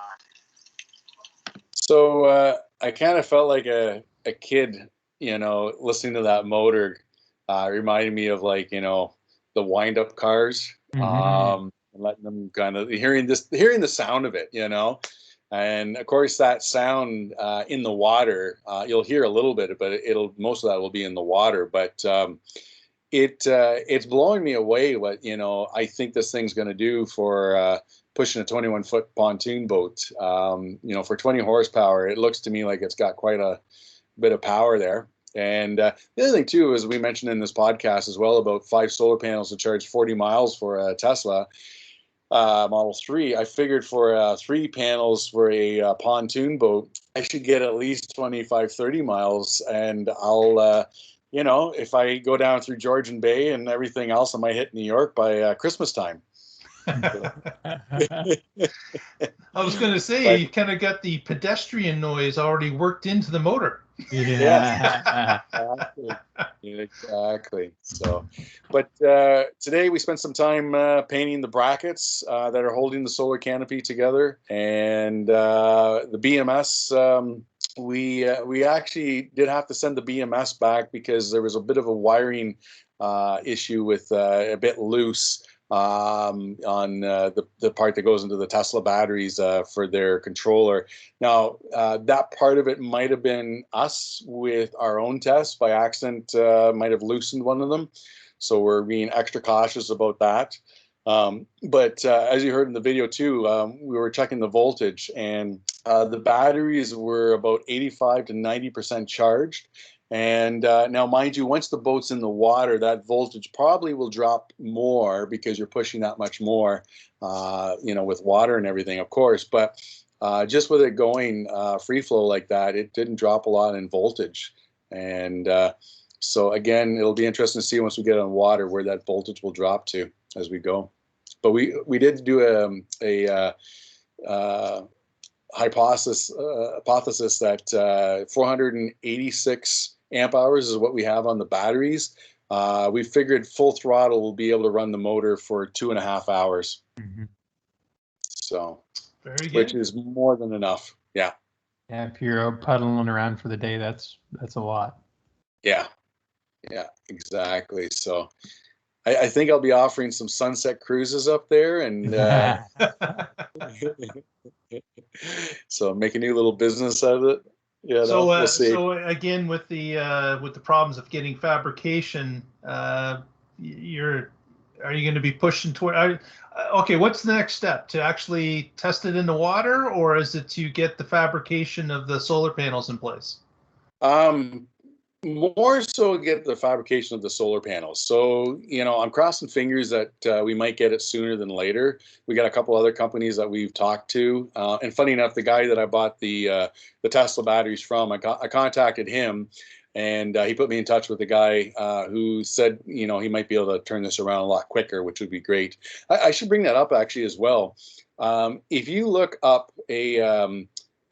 So I kind of felt like a kid, listening to that motor. Reminded me of, like, the wind-up cars, Mhm. letting them kind of hearing the sound of it, And of course, that sound in the water, you'll hear a little bit, but most of that will be in the water. But it's blowing me away what I think this thing's going to do for pushing a 21-foot pontoon boat. For 20 horsepower, it looks to me like it's got quite a bit of power there. And the other thing too is, we mentioned in this podcast as well about 5 solar panels to charge 40 miles for a Tesla Model 3. I figured for 3 panels for a pontoon boat, I should get at least 25, 30 miles, and I'll if I go down through Georgian Bay and everything else, I might hit New York by Christmas time. I was going to say, you kind of got the pedestrian noise already worked into the motor. Yeah. Exactly. So, but today we spent some time painting the brackets that are holding the solar canopy together, and the BMS. We actually did have to send the BMS back because there was a bit of a wiring issue with a bit loose on the part that goes into the Tesla batteries for their controller. Now, that part of it might have been us with our own tests by accident, might have loosened one of them. So we're being extra cautious about that. But as you heard in the video too, we were checking the voltage, and the batteries were about 85 to 90% charged. And now, mind you, once the boat's in the water, that voltage probably will drop more because you're pushing that much more, with water and everything, of course. But just with it going free flow like that, it didn't drop a lot in voltage. And so again, it'll be interesting to see once we get on water where that voltage will drop to as we go. But we did do a hypothesis that 486 amp hours is what we have on the batteries. We figured full throttle will be able to run the motor for 2.5 hours. Mhm. So, Very good. which is more than enough. Yeah. Yeah, if you're out puddling around for the day, that's a lot. Yeah, exactly. So I think I'll be offering some sunset cruises up there, and so make a new little business out of it. Yeah, we'll see. So again, with the problems of getting fabrication, are you going to be pushing toward? Okay, what's the next step? To actually test it in the water, or is it to get the fabrication of the solar panels in place? More so get the fabrication of the solar panels. So, I'm crossing fingers that we might get it sooner than later. We got a couple other companies that we've talked to. And funny enough, the guy that I bought the Tesla batteries from, I contacted him, and he put me in touch with the guy who said, he might be able to turn this around a lot quicker, which would be great. I should bring that up actually as well. If you look up a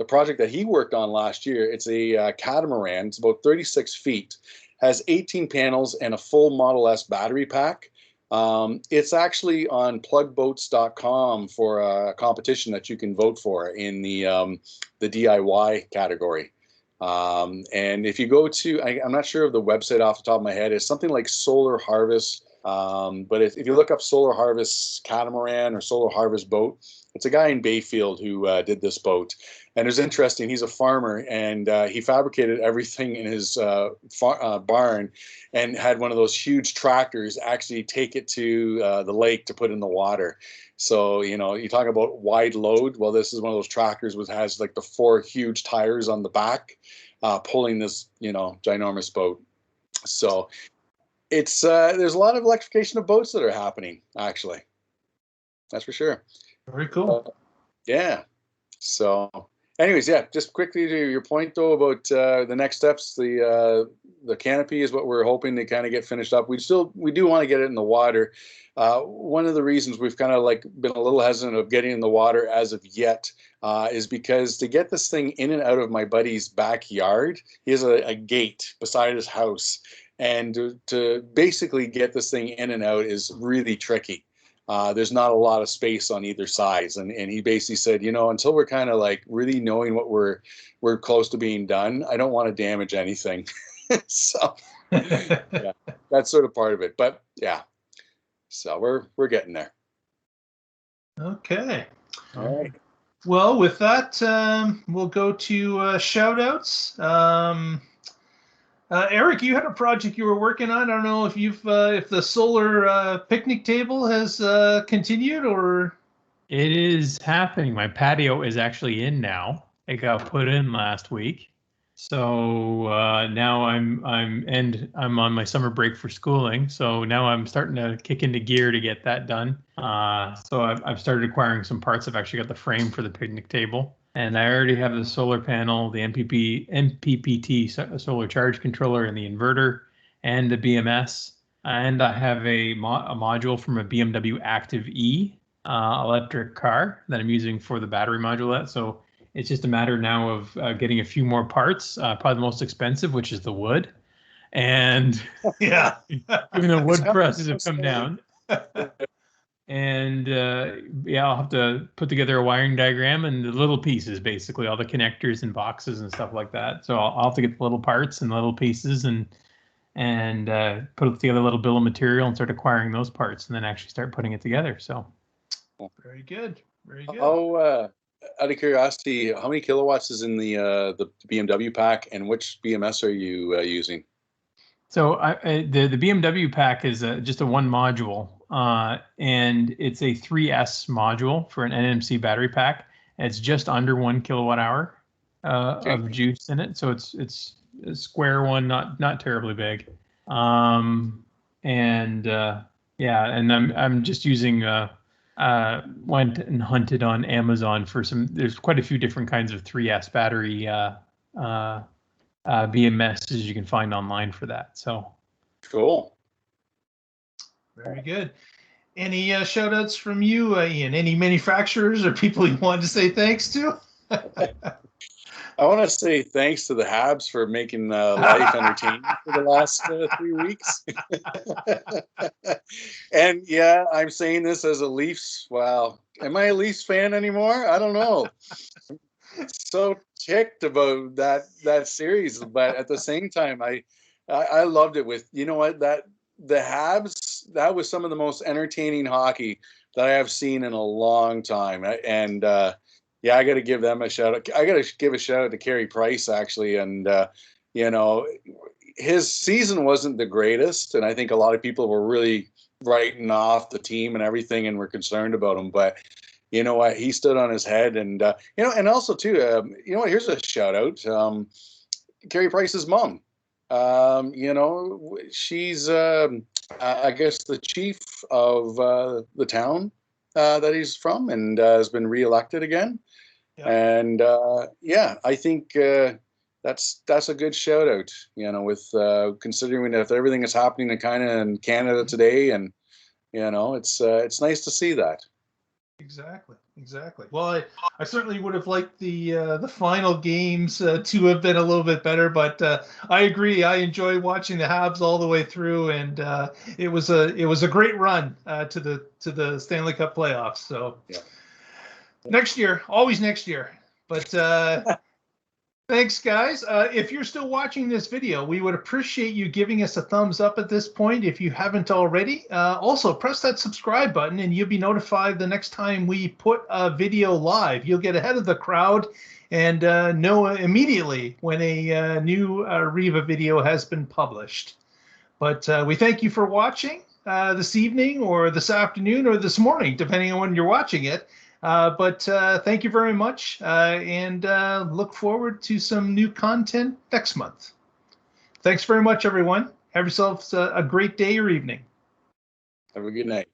the project that he worked on last year, it's a catamaran. It's about 36 feet, has 18 panels and a full Model S battery pack. It's actually on plugboats.com for a competition that you can vote for in the DIY category. And if you go to, I'm not sure of the website off the top of my head, it's something like Solar Harvest. But if you look up Solar Harvest catamaran or Solar Harvest boat, it's a guy in Bayfield who did this boat. And it was interesting. He's a farmer, and he fabricated everything in his barn, and had one of those huge tractors actually take it to the lake to put in the water. So, you know, you talk about wide load. Well, this is one of those tractors which has like the 4 huge tires on the back, pulling this, you know, ginormous boat. So it's there's a lot of electrification of boats that are happening, actually. That's for sure. Very cool. Yeah. So anyways, yeah, just quickly to your point though about the next steps, the canopy is what we're hoping to kind of get finished up. We do want to get it in the water. One of the reasons we've kind of like been a little hesitant of getting in the water as of yet is because to get this thing in and out of my buddy's backyard, he has a gate beside his house, and to basically get this thing in and out is really tricky. There's not a lot of space on either sides. And he basically said, you know, until we're kind of like really knowing what we're close to being done, I don't want to damage anything. So yeah, that's sort of part of it. But yeah, so we're getting there. Okay. All right. Well, with that, we'll go to shout outs. Eric, you had a project you were working on. I don't know if if the solar picnic table has continued or. It is happening. My patio is actually in now. It got put in last week, so now I'm on my summer break for schooling. So now I'm starting to kick into gear to get that done. So I've started acquiring some parts. I've actually got the frame for the picnic table. And I already have the solar panel, the MPPT solar charge controller, and the inverter, and the BMS. And I have a module from a BMW Active E electric car that I'm using for the battery module. So it's just a matter now of getting a few more parts. Probably the most expensive, which is the wood. And yeah, even the wood prices have come down. And yeah, I'll have to put together a wiring diagram and the little pieces, basically all the connectors and boxes and stuff like that. So I'll have to get the little parts and little pieces and put together a little bill of material and start acquiring those parts, and then actually start putting it together. So very good, very good. Out of curiosity, how many kilowatts is in the BMW pack, and which BMS are you using? So the BMW pack is just a one module, and it's a 3S module for an NMC battery pack. And it's just under 1 kilowatt hour of juice in it, so it's a square one, not terribly big. Yeah, and I'm just using went and hunted on Amazon for some. There's quite a few different kinds of 3S battery BMSs you can find online for that. So cool. Very good. Any shout outs from you, Ian? Any manufacturers or people you wanted to say thanks to? I want to say thanks to the Habs for making life entertaining for the last 3 weeks. And yeah, I'm saying this as a Leafs. Wow. Am I a Leafs fan anymore? I don't know. So ticked about that series, but at the same time, I loved it. With, you know what, that the Habs, that was some of the most entertaining hockey that I have seen in a long time. And yeah, I got to give them a shout out. I got to give a shout out to Carey Price, actually. And you know, his season wasn't the greatest, and I think a lot of people were really writing off the team and everything, and were concerned about him. But you know what? He stood on his head, and you know, and also too, you know what? Here's a shout out. Carey Price's mom. You know, she's I guess the chief of the town that he's from, and has been reelected again. Yep. And yeah, I think that's a good shout out. You know, with considering that everything is happening in Canada today, and you know, it's nice to see that. Exactly. Well, I certainly would have liked the final games to have been a little bit better, but I agree. I enjoy watching the Habs all the way through, and it was a great run to the Stanley Cup playoffs. So next year, always next year. But thanks, guys. If you're still watching this video, we would appreciate you giving us a thumbs up at this point if you haven't already. Also, press that subscribe button and you'll be notified the next time we put a video live. You'll get ahead of the crowd and know immediately when a new WREVA video has been published. But we thank you for watching this evening or this afternoon or this morning, depending on when you're watching it. But thank you very much, and look forward to some new content next month. Thanks very much, everyone. Have yourselves a great day or evening. Have a good night.